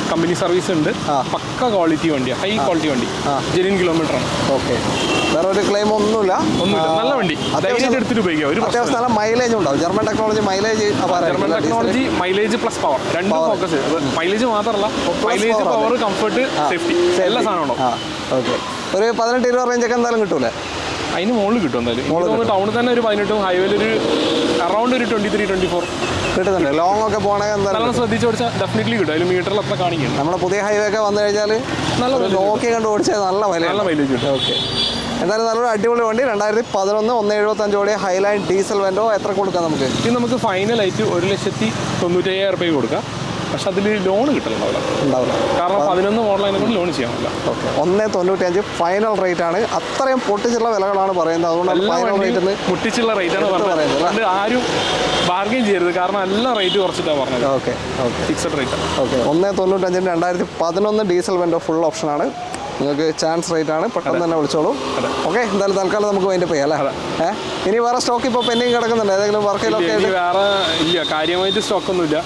കമ്പനി സർവീസ് ഉണ്ട്. പക്ക ക്വാളിറ്റി വണ്ടിയാണ്, ഹൈ ക്വാളിറ്റി വണ്ടി, ജെന്യൂൻ കിലോമീറ്റർ ആണ്. ഓക്കെ, വേറെ ഒരു ക്ലെയിം ഒന്നുമില്ല. നല്ല വണ്ടി, ധൈര്യമായിട്ട് എടുത്തിട്ട് ഉപയോഗിക്കാം. ഒരു അത്യാവശ്യം നല്ല മൈലേജ് ഉണ്ടാവും. German technology mileage, German technology mileage plus power രണ്ടും ഫോക്കസ്. മൈലേജ് മാത്രമല്ല, മൈലേജ് പവർ കംഫർട്ട് സേഫ്റ്റി എല്ലാ സാധനവും ഉണ്ടാവും. ഓക്കെ, ഒരു 18-20 റേഞ്ചൊക്കെ എന്തായാലും കിട്ടൂലേ? അതിന് മുകളിൽ കിട്ടും എന്തായാലും. ടൗണിൽ തന്നെ ഒരു 18, ഹൈവേയിൽ ഒരു അറൗണ്ട് ഒരു 23-24 കിട്ടുന്നുണ്ട്. ലോങ് ഒക്കെ പോകണമെങ്കിൽ എന്തായാലും നല്ല ശ്രദ്ധിച്ച് ഓടിച്ചാൽ ഡെഫിനറ്റ്ലി കിട്ടും. അതിൽ മീറ്ററിൽ അത്ര കാണിക്കും. നമ്മുടെ പുതിയ ഹൈവേ ഒക്കെ വന്നു കഴിഞ്ഞാൽ നല്ല നോക്കി കണ്ട് ഓടിച്ചാൽ നല്ല മൈലേജ് കിട്ടും. ഓക്കെ, എന്തായാലും നല്ലൊരു അടിപൊളി വണ്ടി. 2011 175 ഓടിയ ഹൈലൈൻ ഡീസൽ വെൻഡോ. എത്ര കൊടുക്കാം നമുക്ക്? ഇത് നമുക്ക് ഫൈനലായിട്ട് 1,95,000 കൊടുക്കാം. പക്ഷെ അതിൽ ലോൺ കിട്ടലുണ്ടാവില്ല, കാരണം 11 മോഡലതിനെ കൊണ്ട് ലോൺ ചെയ്യാനില്ല. ഓക്കെ, 195 ഫൈനൽ റേറ്റ് ആണ്. അത്രയും പൊട്ടിച്ചുള്ള വിലകളാണ് പറയുന്നത്. അതുകൊണ്ട് പൊട്ടിച്ചുള്ള റേറ്റ് ആണ് പറയുന്നത്. അത് ആരും ബാർഗെയിൻ ചെയ്യരുത്, കാരണം എല്ലാ റേറ്റ് കുറച്ചിട്ടാണ് പറഞ്ഞത്. Okay okay, fixed rate. Okay, 195 2011 diesel വെൻഡോ full ഓപ്ഷനാണ്. നിങ്ങൾക്ക് ചാൻസ് റേറ്റ് ആണ്, പെട്ടെന്ന് തന്നെ വിളിച്ചോളൂ. ഓക്കെ, എന്തായാലും തൽക്കാലം നമുക്ക് വൈൻഡപ്പ് ചെയ്യാം അല്ലേ? ഇനി വേറെ സ്റ്റോക്ക് ഇപ്പോൾ പെൻഡിങ് കിടക്കുന്നുണ്ട് ഏതെങ്കിലും വർക്കിലൊക്കെ? വേറെ ഇല്ല, കാര്യമായിട്ട് സ്റ്റോക്കൊന്നുമില്ല.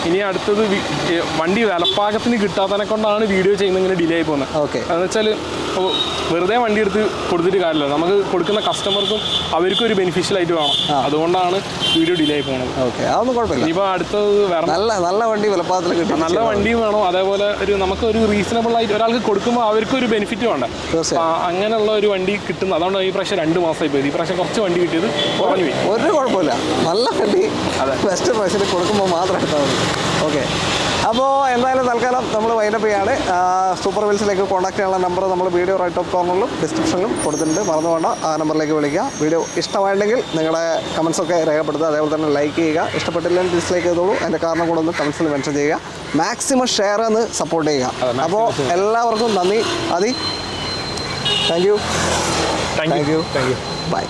ഇനി അടുത്തത് വണ്ടി വിലപ്പാകത്തിന് കിട്ടാത്തതിനെ കൊണ്ടാണ് വീഡിയോ ചെയ്യുന്നത് ഇങ്ങനെ ഡിലേ ആയി പോകുന്നത്. ഓക്കെ, എന്ന് വെച്ചാൽ വെറുതെ വണ്ടി എടുത്ത് കൊടുത്തിട്ട് കാര്യമില്ല. നമുക്ക് കൊടുക്കുന്ന കസ്റ്റമർക്കും അവർക്കും ഒരു ബെനിഫിഷ്യൽ ആയിട്ട് വേണം. അതുകൊണ്ടാണ് വീഡിയോ ഡിലേ ആയി പോകുന്നത്. ഓക്കെ, അതൊന്നും കുഴപ്പമില്ല. ഇനിയിപ്പോൾ അടുത്തത് വേറെ നല്ല വണ്ടി വിലപ്പാകത്തിൽ കിട്ടും. നല്ല വണ്ടിയും വേണം. അതേപോലെ നമുക്കൊരു റീസണബിൾ ആയിട്ട് ഒരാൾക്ക് കൊടുക്കുമ്പോൾ അവർക്കും ഒരു ബെനിഫിറ്റ് വേണ്ട. അങ്ങനെയുള്ള ഒരു വണ്ടി കിട്ടുന്നത്. അതുകൊണ്ട് ഈ പ്രാവശ്യം 2 മാസമായി പോയി. ഈ പ്രാവശ്യം കുറച്ച് വണ്ടി കിട്ടിയത് കുറഞ്ഞു പോയി. ഒരു കുഴപ്പമില്ല, നല്ല വണ്ടി ബെസ്റ്റ് പ്രൈസിൽ കൊടുക്കുമ്പോൾ മാത്രം എടുത്താൽ മതി. ഓക്കെ, അപ്പോൾ എന്തായാലും തൽക്കാലം നമ്മൾ വൈൻഡപ്പ് ചെയ്യാണ്. സൂപ്പർ വീൽസിലേക്ക് കോൺടാക്ട് ചെയ്യാനുള്ള നമ്പർ നമ്മൾ വീഡിയോ റൈറ്റ് ടോപ്പ് കോർണറിലും ഡിസ്ക്രിപ്ഷനിലും കൊടുത്തിട്ടുണ്ട്. മറന്നു വേണ്ട, ആ നമ്പറിലേക്ക് വിളിക്കുക. വീഡിയോ ഇഷ്ടമായിട്ടുണ്ടെങ്കിൽ നിങ്ങളുടെ കമൻസൊക്കെ രേഖപ്പെടുത്തുക. അതേപോലെ തന്നെ ലൈക്ക് ചെയ്യുക. ഇഷ്ടപ്പെട്ടില്ലെങ്കിൽ ഡിസ്ലൈക്ക് ചെയ്തോളൂ. അതിൻ്റെ കാരണം കൂടെ ഒന്ന് കമൻസിൽ മെൻഷൻ ചെയ്യുക. മാക്സിമം ഷെയർ എന്ന് സപ്പോർട്ട് ചെയ്യുക. അപ്പോൾ എല്ലാവർക്കും നന്ദി. Thank you. ബൈ.